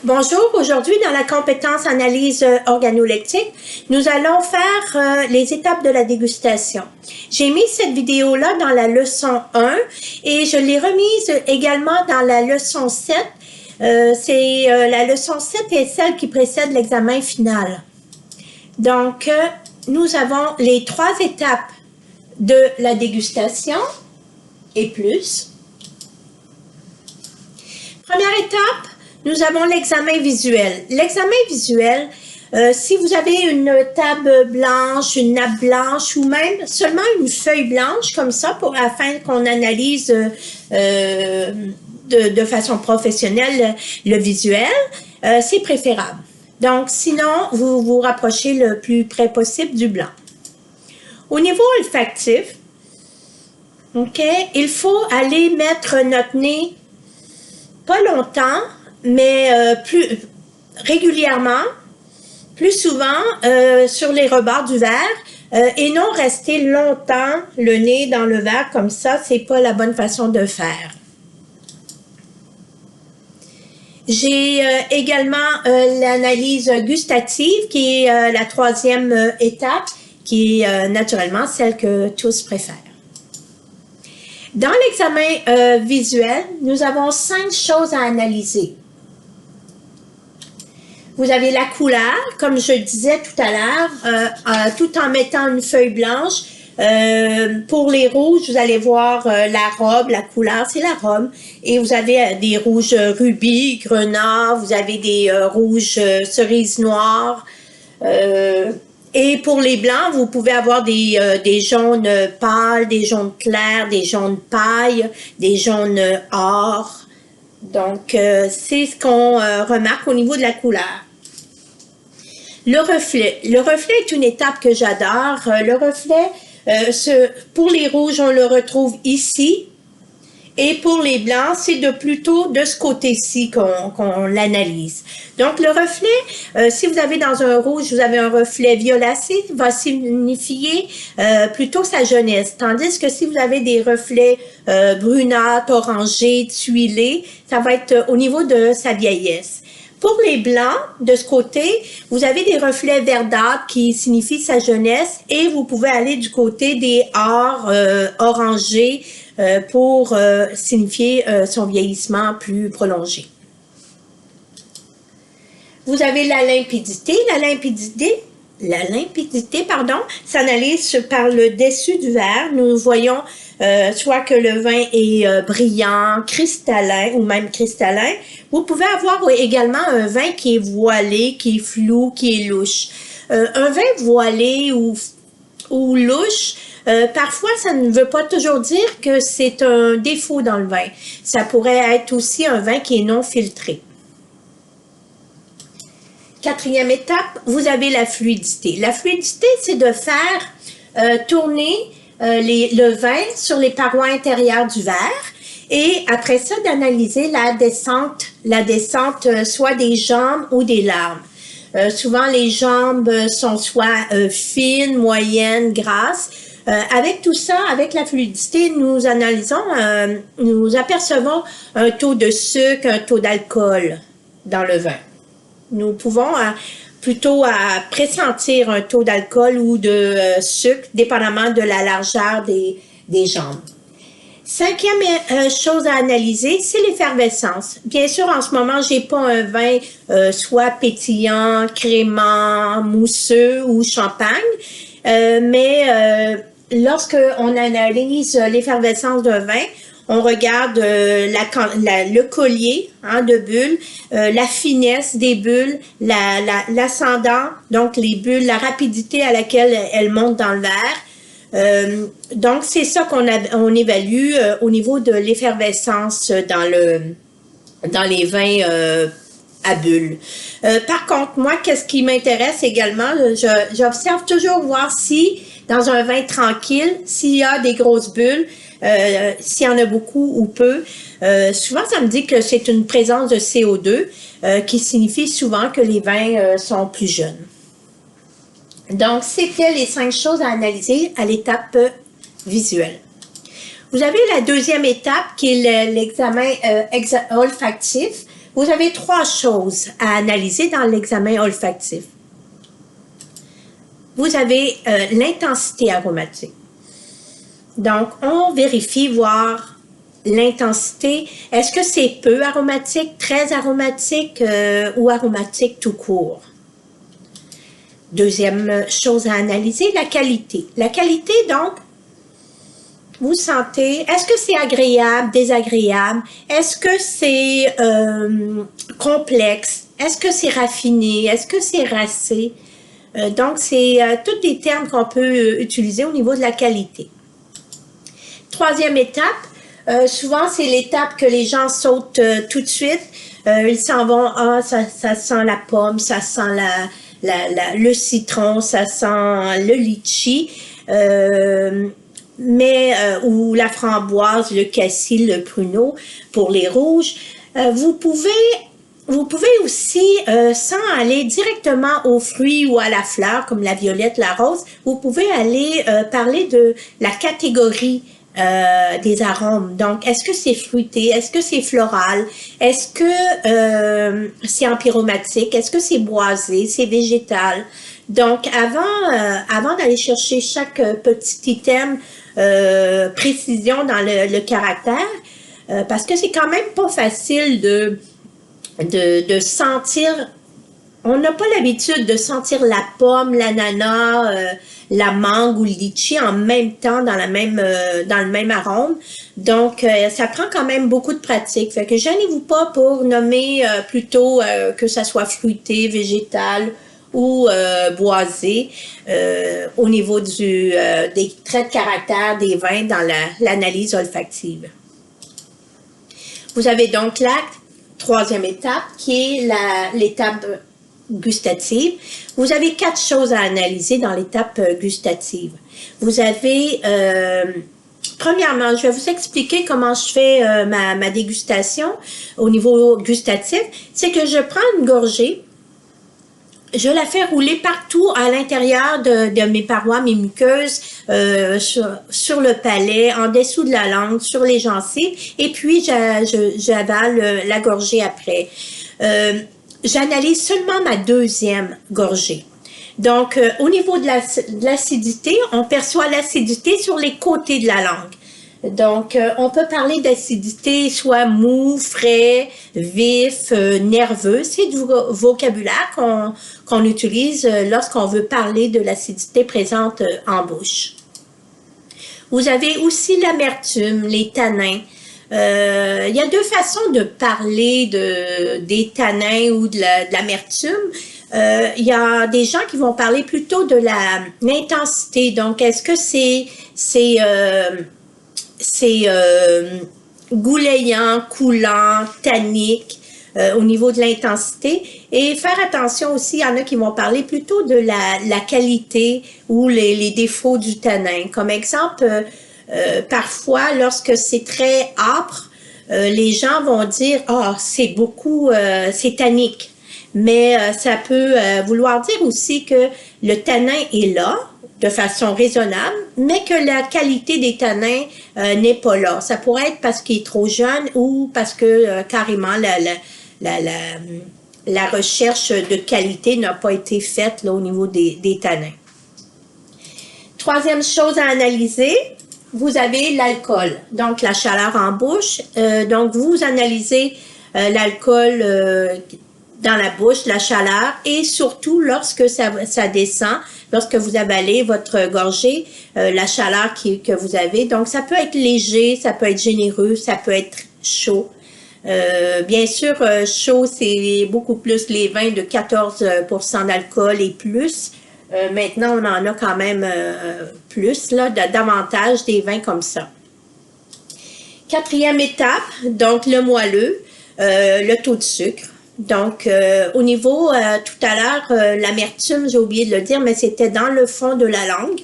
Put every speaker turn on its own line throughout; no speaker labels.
Bonjour, aujourd'hui dans la compétence analyse organoleptique, nous allons faire les étapes de la dégustation. J'ai mis cette vidéo-là dans la leçon 1 et je l'ai remise également dans la leçon 7. La leçon 7 est celle qui précède l'examen final. Donc, nous avons les 3 étapes de la dégustation et plus. Première étape, nous avons l'examen visuel. L'examen visuel, si vous avez une table blanche, une nappe blanche ou même seulement une feuille blanche comme ça afin qu'on analyse de façon professionnelle le visuel, c'est préférable. Donc, sinon, vous vous rapprochez le plus près possible du blanc. Au niveau olfactif, il faut aller mettre notre nez pas longtemps, mais plus régulièrement, plus souvent sur les rebords du verre et non rester longtemps le nez dans le verre comme ça, c'est pas la bonne façon de faire. J'ai également l'analyse gustative qui est la 3e étape, qui est naturellement celle que tous préfèrent. Dans l'examen visuel, nous avons 5 choses à analyser. Vous avez la couleur, comme je disais tout à l'heure, tout en mettant une feuille blanche. Pour les rouges, vous allez voir la robe, la couleur, c'est la robe. Et vous avez des rouges rubis, grenat, vous avez des rouges cerises noires. Et pour les blancs, vous pouvez avoir des jaunes pâles, des jaunes clairs, des jaunes paille, des jaunes or. Donc, c'est ce qu'on remarque au niveau de la couleur. Le reflet. Le reflet est une étape que j'adore. Le reflet, pour les rouges, on le retrouve ici. Et pour les blancs, c'est plutôt de ce côté-ci qu'on l'analyse. Donc, le reflet, si vous avez dans un rouge, vous avez un reflet violacé, va signifier plutôt sa jeunesse. Tandis que si vous avez des reflets brunâtres, orangés, tuilés, ça va être au niveau de sa vieillesse. Pour les blancs, de ce côté, vous avez des reflets verdâtres qui signifient sa jeunesse et vous pouvez aller du côté des ors orangés pour signifier son vieillissement plus prolongé. Vous avez la limpidité. La limpidité, s'analyse par le dessus du verre. Nous voyons soit que le vin est brillant, cristallin ou même cristallin. Vous pouvez avoir également un vin qui est voilé, qui est flou, qui est louche. Un vin voilé ou louche, parfois, ça ne veut pas toujours dire que c'est un défaut dans le vin. Ça pourrait être aussi un vin qui est non filtré. 4e étape, vous avez la fluidité. La fluidité, c'est de faire tourner le vin sur les parois intérieures du verre et après ça, d'analyser la descente soit des jambes ou des larmes. Souvent, les jambes sont soit fines, moyennes, grasses. Avec tout ça, avec la fluidité, nous analysons, nous apercevons un taux de sucre, un taux d'alcool dans le vin. Nous pouvons plutôt pressentir un taux d'alcool ou de sucre, dépendamment de la largeur des jambes. 5e chose à analyser, c'est l'effervescence. Bien sûr, en ce moment, j'ai pas un vin soit pétillant, crémant, mousseux ou champagne, mais lorsque on analyse l'effervescence d'un vin, on regarde le collier de bulles, la finesse des bulles, l'ascendant, donc les bulles, la rapidité à laquelle elles montent dans le verre. Donc, c'est ça qu'on évalue au niveau de l'effervescence dans les vins à bulles. Par contre, moi, qu'est-ce qui m'intéresse également, j'observe toujours voir si, dans un vin tranquille, s'il y a des grosses bulles, s'il y en a beaucoup ou peu. Souvent, ça me dit que c'est une présence de CO2 qui signifie souvent que les vins sont plus jeunes. Donc, c'était les 5 choses à analyser à l'étape visuelle. Vous avez la 2e étape qui est l'examen olfactif. Vous avez 3 choses à analyser dans l'examen olfactif. Vous avez l'intensité aromatique. Donc, on vérifie, voir l'intensité. Est-ce que c'est peu aromatique, très aromatique ou aromatique tout court? Deuxième chose à analyser, la qualité. La qualité, donc, vous sentez, est-ce que c'est agréable, désagréable? Est-ce que c'est complexe? Est-ce que c'est raffiné? Est-ce que c'est racé? Donc, c'est tous des termes qu'on peut utiliser au niveau de la qualité. Troisième étape, souvent c'est l'étape que les gens sautent tout de suite. Ils s'en vont, ça sent la pomme, ça sent le citron, ça sent le litchi. Ou la framboise, le cassis, le pruneau pour les rouges. Vous pouvez aussi, sans aller directement aux fruits ou à la fleur, comme la violette, la rose, vous pouvez aller parler de la catégorie des arômes. Donc, est-ce que c'est fruité? Est-ce que c'est floral? Est-ce que c'est empyromatique? Est-ce que c'est boisé? C'est végétal? Donc, avant d'aller chercher chaque petit item, précision dans le caractère, parce que c'est quand même pas facile de sentir. On n'a pas l'habitude de sentir la pomme, l'ananas, la mangue ou le litchi en même temps dans le même arôme. Donc, ça prend quand même beaucoup de pratique. Fait que gênez-vous pas pour nommer plutôt que ça soit fruité, végétal ou boisé au niveau des traits de caractère des vins dans l'analyse olfactive. Vous avez donc la troisième étape qui est l'étape gustative. Vous avez 4 choses à analyser dans l'étape gustative. Vous avez, premièrement, je vais vous expliquer comment je fais ma dégustation au niveau gustatif. C'est que je prends une gorgée, je la fais rouler partout à l'intérieur de mes parois, mes muqueuses, sur le palais, en dessous de la langue, sur les gencives, et puis j'avale la gorgée après. J'analyse seulement ma deuxième gorgée. Donc, au niveau de l'acidité, on perçoit l'acidité sur les côtés de la langue. Donc, on peut parler d'acidité soit mou, frais, vif, nerveux. C'est du vocabulaire qu'on utilise lorsqu'on veut parler de l'acidité présente en bouche. Vous avez aussi l'amertume, les tanins. Il y a 2 façons de parler des tanins ou de l'amertume. Il y a des gens qui vont parler plutôt de l'intensité. Donc, est-ce que c'est goulayant, coulant, tannique au niveau de l'intensité. Et faire attention aussi, il y en a qui vont parler plutôt de la qualité ou les défauts du tanin. Comme exemple, parfois, lorsque c'est très âpre, les gens vont dire « Ah, c'est beaucoup, c'est tannique ». Mais ça peut vouloir dire aussi que le tanin est là, de façon raisonnable, mais que la qualité des tanins n'est pas là. Ça pourrait être parce qu'il est trop jeune ou parce que carrément la recherche de qualité n'a pas été faite là, au niveau des tanins. Troisième chose à analyser, vous avez l'alcool, donc la chaleur en bouche. Donc vous analysez l'alcool dans la bouche, la chaleur, et surtout lorsque ça descend, lorsque vous avalez votre gorgée, la chaleur que vous avez. Donc, ça peut être léger, ça peut être généreux, ça peut être chaud. Bien sûr, chaud, c'est beaucoup plus les vins de 14% d'alcool et plus. Maintenant, on en a quand même plus, là, davantage des vins comme ça. Quatrième étape, donc le moelleux, le taux de sucre. Donc, au niveau, tout à l'heure, l'amertume, j'ai oublié de le dire, mais c'était dans le fond de la langue.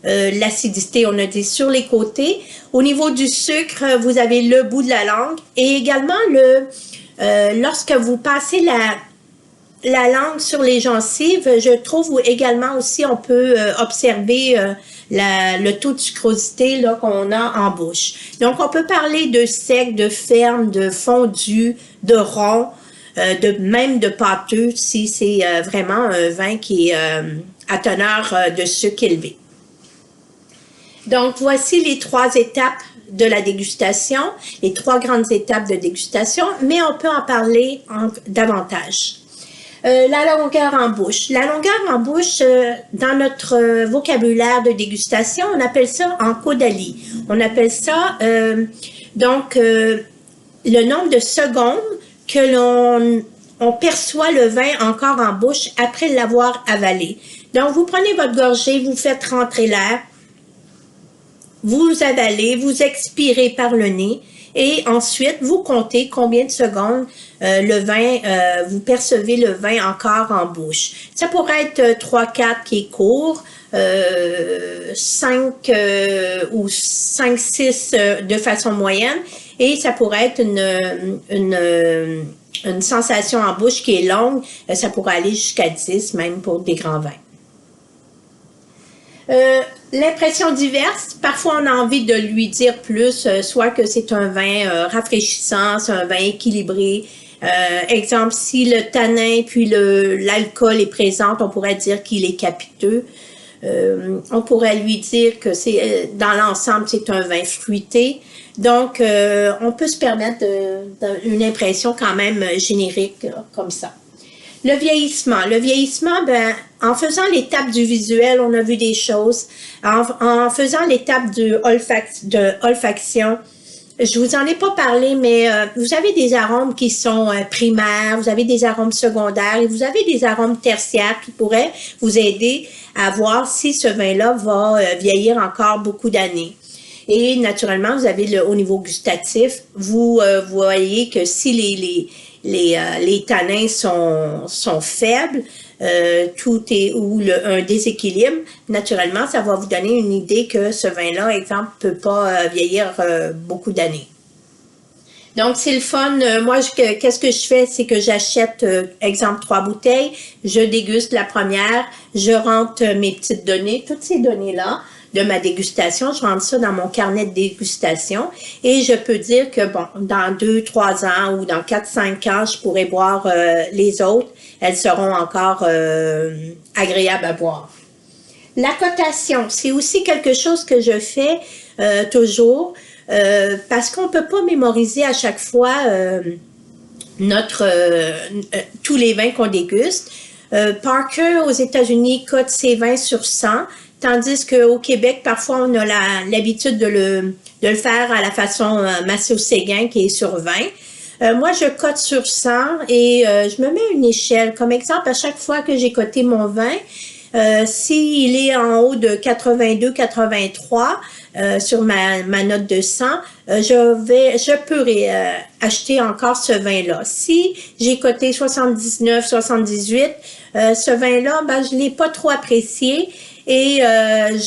L'acidité, on a dit sur les côtés. Au niveau du sucre, vous avez le bout de la langue. Et également, lorsque vous passez la langue sur les gencives, je trouve également aussi, on peut observer le taux de sucrosité là qu'on a en bouche. Donc, on peut parler de sec, de ferme, de fondu, de rond. même de pâteux si c'est vraiment un vin qui est à teneur de sucre élevé. Donc, voici les 3 étapes de la dégustation, les 3 grandes étapes de dégustation, mais on peut en parler davantage. La longueur en bouche. La longueur en bouche, dans notre vocabulaire de dégustation, on appelle ça en caudali. On appelle ça, le nombre de secondes que on perçoit le vin encore en bouche après l'avoir avalé. Donc, vous prenez votre gorgée, vous faites rentrer l'air, vous avalez, vous expirez par le nez et ensuite, vous comptez combien de secondes vous percevez le vin encore en bouche. Ça pourrait être 3-4 qui est court, 5 ou 5-6 de façon moyenne et ça pourrait être une sensation en bouche qui est longue, ça pourrait aller jusqu'à 10 même pour des grands vins. L'impression diverse, parfois on a envie de lui dire plus, soit que c'est un vin rafraîchissant, c'est un vin équilibré. Exemple, si le tanin puis l'alcool est présent, on pourrait dire qu'il est capiteux. On pourrait lui dire que dans l'ensemble, c'est un vin fruité. Donc, on peut se permettre une impression quand même générique comme ça. Le vieillissement. Le vieillissement, en faisant l'étape du visuel, on a vu des choses. En faisant l'étape de olfaction, je vous en ai pas parlé, mais vous avez des arômes qui sont primaires, vous avez des arômes secondaires et vous avez des arômes tertiaires qui pourraient vous aider à voir si ce vin-là va vieillir encore beaucoup d'années. Et naturellement, vous avez au niveau gustatif, vous voyez que si les tanins sont faibles, un déséquilibre, naturellement, ça va vous donner une idée que ce vin-là, exemple, peut pas vieillir beaucoup d'années. Donc, c'est le fun. Moi, qu'est-ce que je fais? C'est que j'achète, exemple, 3 bouteilles, je déguste la première, je rentre mes petites données, toutes ces données-là, de ma dégustation, je rentre ça dans mon carnet de dégustation et je peux dire que, bon, dans 2-3 ans ou dans 4-5 ans, je pourrais boire les autres. Elles seront encore agréables à boire. La cotation, c'est aussi quelque chose que je fais toujours parce qu'on peut pas mémoriser à chaque fois tous les vins qu'on déguste. Parker, aux États-Unis, cote ses vins sur 100. Tandis qu'au Québec, parfois, on a l'habitude de le faire à la façon Massot-Séguin, qui est sur 20. Moi, je cote sur 100 et je me mets une échelle. Comme exemple, à chaque fois que j'ai coté mon vin, s'il est en haut de 82-83 sur ma note de 100, je peux acheter encore ce vin-là. Si j'ai coté 79-78, ce vin-là, je l'ai pas trop apprécié. Et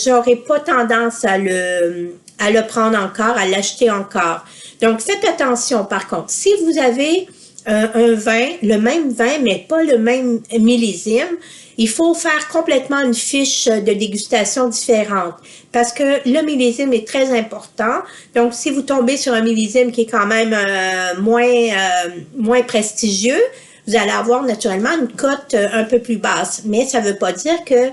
j'aurais pas tendance à le prendre encore, à l'acheter encore. Donc, faites attention par contre. Si vous avez un vin, le même vin, mais pas le même millésime, il faut faire complètement une fiche de dégustation différente parce que le millésime est très important. Donc, si vous tombez sur un millésime qui est quand même moins prestigieux, vous allez avoir naturellement une cote un peu plus basse. Mais ça ne veut pas dire que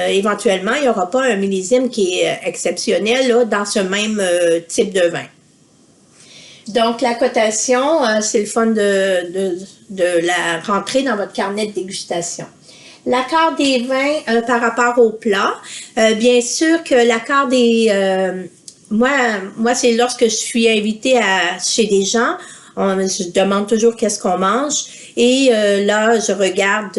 éventuellement, il n'y aura pas un millésime qui est exceptionnel là, dans ce même type de vin. Donc, la cotation, c'est le fun de la rentrer dans votre carnet de dégustation. L'accord des vins par rapport au plat. Bien sûr que l'accord des... moi, c'est lorsque je suis invitée chez des gens, je demande toujours qu'est-ce qu'on mange. Et là, je regarde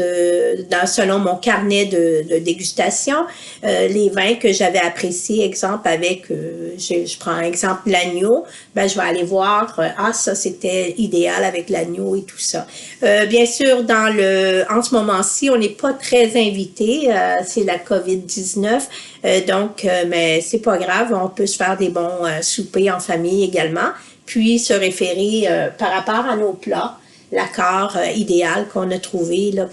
selon mon carnet de dégustation les vins que j'avais appréciés. Exemple, je prends exemple l'agneau, je vais aller voir, ça c'était idéal avec l'agneau et tout ça. Bien sûr, en ce moment-ci, on n'est pas très invité, c'est la COVID-19, mais c'est pas grave, on peut se faire des bons soupers en famille également, puis se référer par rapport à nos plats. L'accord idéal qu'on a trouvé là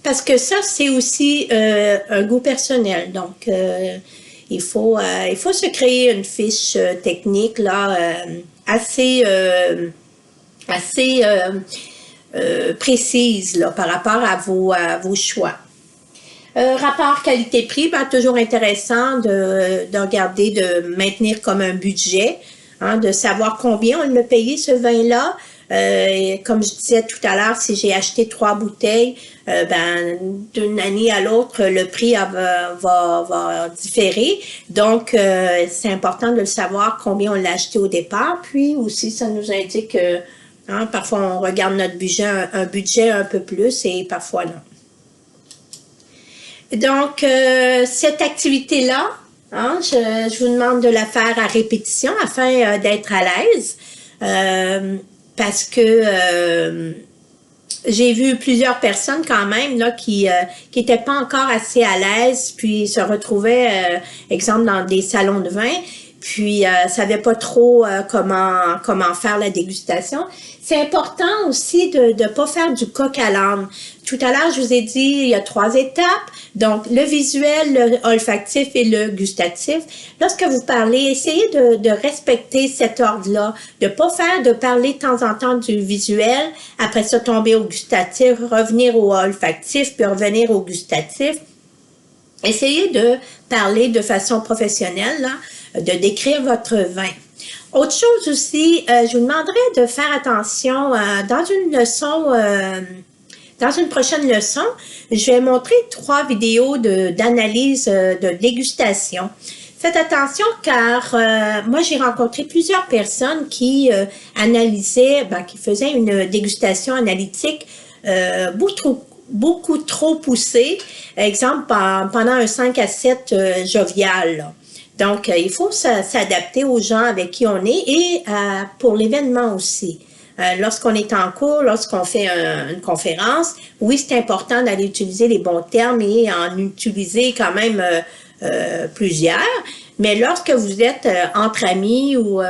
parce que ça c'est aussi un goût personnel donc il faut se créer une fiche technique là assez précises là, par rapport à vos choix. Rapport qualité-prix, ben, toujours intéressant de regarder, de maintenir comme un budget, hein, de savoir combien on me payer ce vin-là. Comme je disais tout à l'heure, si j'ai acheté 3 bouteilles, ben, d'une année à l'autre, le prix va différer. Donc, c'est important de le savoir combien on l'a acheté au départ. Puis aussi, ça nous indique que hein, parfois on regarde notre budget, un budget un peu plus et parfois non. Donc, cette activité-là, hein, je vous demande de la faire à répétition afin d'être à l'aise. Parce que j'ai vu plusieurs personnes quand même là qui étaient pas encore assez à l'aise, puis se retrouvaient, exemple, dans des salons de vin, puis savaient pas trop comment faire la dégustation. C'est important aussi de ne pas faire du coq à l'âne. Tout à l'heure, je vous ai dit, il y a 3 étapes. Donc, le visuel, le olfactif et le gustatif. Lorsque vous parlez, essayez de respecter cet ordre-là. De pas de parler de temps en temps du visuel, après ça tomber au gustatif, revenir au olfactif, puis revenir au gustatif. Essayez de parler de façon professionnelle, là, de décrire votre vin. Autre chose aussi, je vous demanderais de faire attention dans une leçon, dans une prochaine leçon, je vais montrer 3 vidéos d'analyse de dégustation. Faites attention car moi j'ai rencontré plusieurs personnes qui analysaient, qui faisaient une dégustation analytique beaucoup trop poussée, exemple pendant un 5 à 7 jovial. Là. Donc, il faut s'adapter aux gens avec qui on est et pour l'événement aussi. Lorsqu'on est en cours, lorsqu'on fait une conférence, oui, c'est important d'aller utiliser les bons termes et en utiliser quand même plusieurs. Mais lorsque vous êtes entre amis ou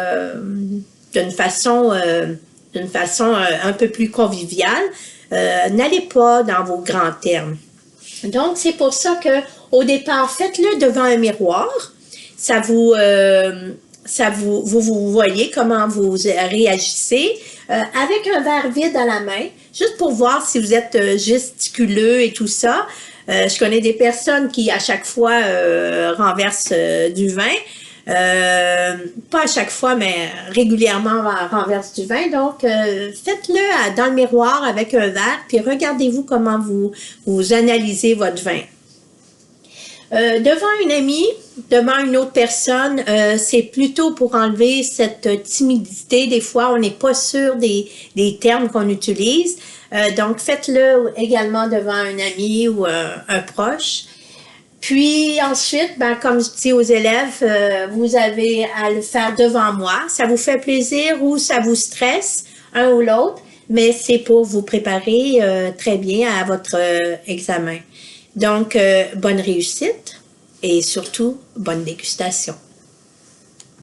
d'une façon un peu plus conviviale, n'allez pas dans vos grands termes. Donc, c'est pour ça que au départ, faites-le devant un miroir. Vous voyez comment vous réagissez avec un verre vide à la main, juste pour voir si vous êtes gesticuleux et tout ça. Je connais des personnes qui, à chaque fois, renversent du vin. Pas à chaque fois, mais régulièrement renversent du vin. Donc, faites-le dans le miroir avec un verre, puis regardez-vous comment vous analysez votre vin. Devant une amie, devant une autre personne, c'est plutôt pour enlever cette timidité. Des fois, on n'est pas sûr des termes qu'on utilise. Donc, faites-le également devant un ami ou un proche. Puis ensuite, comme je dis aux élèves, vous avez à le faire devant moi. Ça vous fait plaisir ou ça vous stresse, un ou l'autre, mais c'est pour vous préparer très bien à votre examen. Donc, bonne réussite et surtout, bonne dégustation.